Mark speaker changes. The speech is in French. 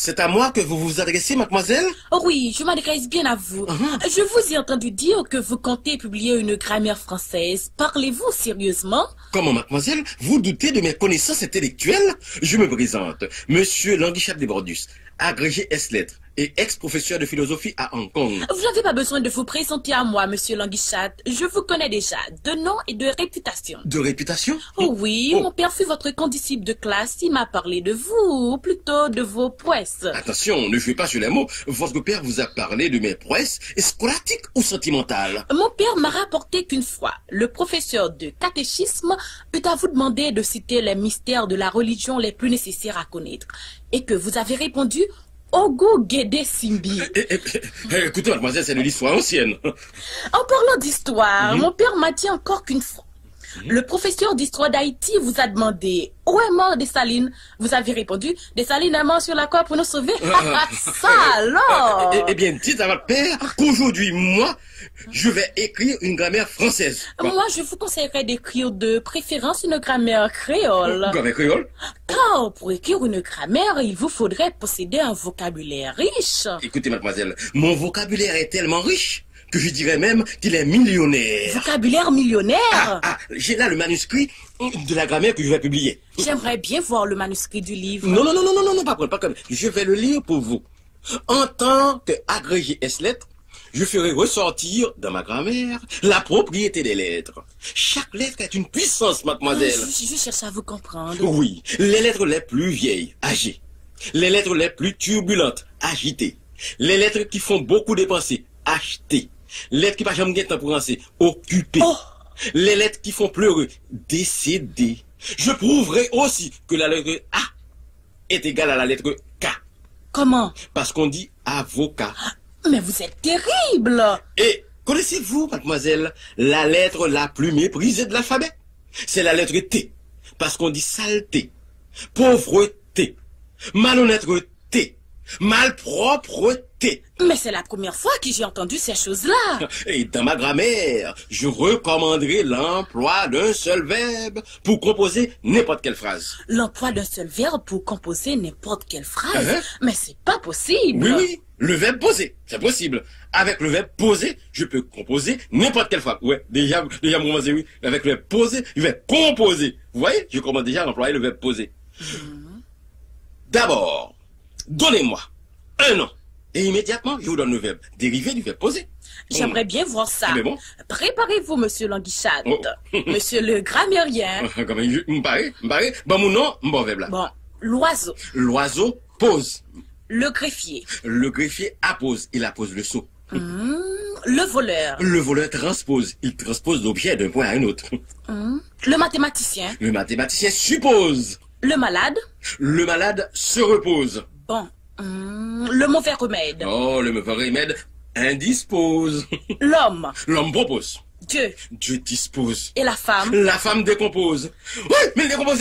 Speaker 1: C'est à moi que vous vous adressez, mademoiselle?
Speaker 2: Oh oui, je m'adresse bien à vous. Je vous ai entendu dire que vous comptez publier une grammaire française. Parlez-vous sérieusement?
Speaker 1: Comment, mademoiselle? Vous doutez de mes connaissances intellectuelles? Je me présente, Monsieur Languichat Desbordus, agrégé S-lettres et ex-professeur de philosophie à Hong Kong.
Speaker 2: Vous n'avez pas besoin de vous présenter à moi, monsieur Languichat. Je vous connais déjà, de nom et de réputation.
Speaker 1: De réputation?
Speaker 2: Oh oui, mon père fut votre condisciple de classe. Il m'a parlé de vous, ou plutôt de vos prouesses.
Speaker 1: Attention, ne jouez pas sur les mots. Votre père vous a parlé de mes prouesses scolastiques ou sentimentales?
Speaker 2: Mon père m'a rapporté qu'une fois, le professeur de catéchisme eut à vous demander de citer les mystères de la religion les plus nécessaires à connaître. Et que vous avez répondu Ogo Guédé Simbi.
Speaker 1: Écoutez, mademoiselle, c'est de l'histoire ancienne.
Speaker 2: En parlant d'histoire, mon père m'a dit encore qu'une fois, le professeur d'histoire d'Haïti vous a demandé où est mort Dessalines. Vous avez répondu Dessalines est mort sur la croix pour nous sauver. Ça alors.
Speaker 1: Eh bien, dites à votre père qu'aujourd'hui, moi, je vais écrire une grammaire française.
Speaker 2: Moi, je vous conseillerais d'écrire de préférence une grammaire créole.
Speaker 1: Grammaire créole?
Speaker 2: Car pour écrire une grammaire, il vous faudrait posséder un vocabulaire riche.
Speaker 1: Écoutez, mademoiselle, mon vocabulaire est tellement riche que je dirais même qu'il est millionnaire.
Speaker 2: Vocabulaire millionnaire?
Speaker 1: J'ai là le manuscrit de la grammaire que je vais publier.
Speaker 2: J'aimerais bien voir le manuscrit du livre.
Speaker 1: Non, pas comme. Je vais le lire pour vous. En tant qu'agrégé S-lettres, je ferai ressortir dans ma grammaire la propriété des lettres. Chaque lettre est une puissance, mademoiselle.
Speaker 2: Je cherche à vous comprendre.
Speaker 1: Oui, les lettres les plus vieilles, âgées. Les lettres les plus turbulentes, agitées. Les lettres qui font beaucoup dépenser, achetées. Les lettres qui pas jamais de temps pour penser, occupées. Les lettres qui font pleurer, décédées. Je prouverai aussi que la lettre A est égale à la lettre K.
Speaker 2: Comment?
Speaker 1: Parce qu'on dit avocat.
Speaker 2: Mais vous êtes terrible!
Speaker 1: Et connaissez-vous, mademoiselle, la lettre la plus méprisée de l'alphabet? C'est la lettre T. Parce qu'on dit saleté, pauvreté, malhonnêteté, malpropreté.
Speaker 2: Mais c'est la première fois que j'ai entendu ces choses-là.
Speaker 1: Et dans ma grammaire, je recommanderai l'emploi d'un seul verbe pour composer n'importe quelle phrase.
Speaker 2: L'emploi d'un seul verbe pour composer n'importe quelle phrase? Mais c'est pas possible.
Speaker 1: Oui, le verbe poser, c'est possible. Avec le verbe poser, je peux composer n'importe quelle phrase. Ouais, déjà, moi, oui. Avec le verbe poser, je vais composer. Vous voyez, je commence déjà à employer le verbe poser. D'abord, donnez-moi un nom. Et immédiatement, je vous donne le verbe dérivé du verbe poser.
Speaker 2: J'aimerais bien voir ça.
Speaker 1: Mais bon.
Speaker 2: Préparez-vous, monsieur Languichat. Monsieur le grammairien.
Speaker 1: Me paraît. Bon, mon nom, mon verbe là.
Speaker 2: Bon, l'oiseau.
Speaker 1: L'oiseau pose.
Speaker 2: Le greffier.
Speaker 1: Le greffier appose. Il appose le seau.
Speaker 2: Le voleur.
Speaker 1: Le voleur transpose. Il transpose l'objet d'un point à un autre.
Speaker 2: Le mathématicien.
Speaker 1: Le mathématicien suppose.
Speaker 2: Le malade.
Speaker 1: Le malade se repose.
Speaker 2: Bon. Le mauvais remède.
Speaker 1: Oh, le mauvais remède indispose.
Speaker 2: L'homme.
Speaker 1: L'homme propose.
Speaker 2: Dieu.
Speaker 1: Dieu dispose.
Speaker 2: Et la femme.
Speaker 1: La femme décompose. Oui, mais elle décompose.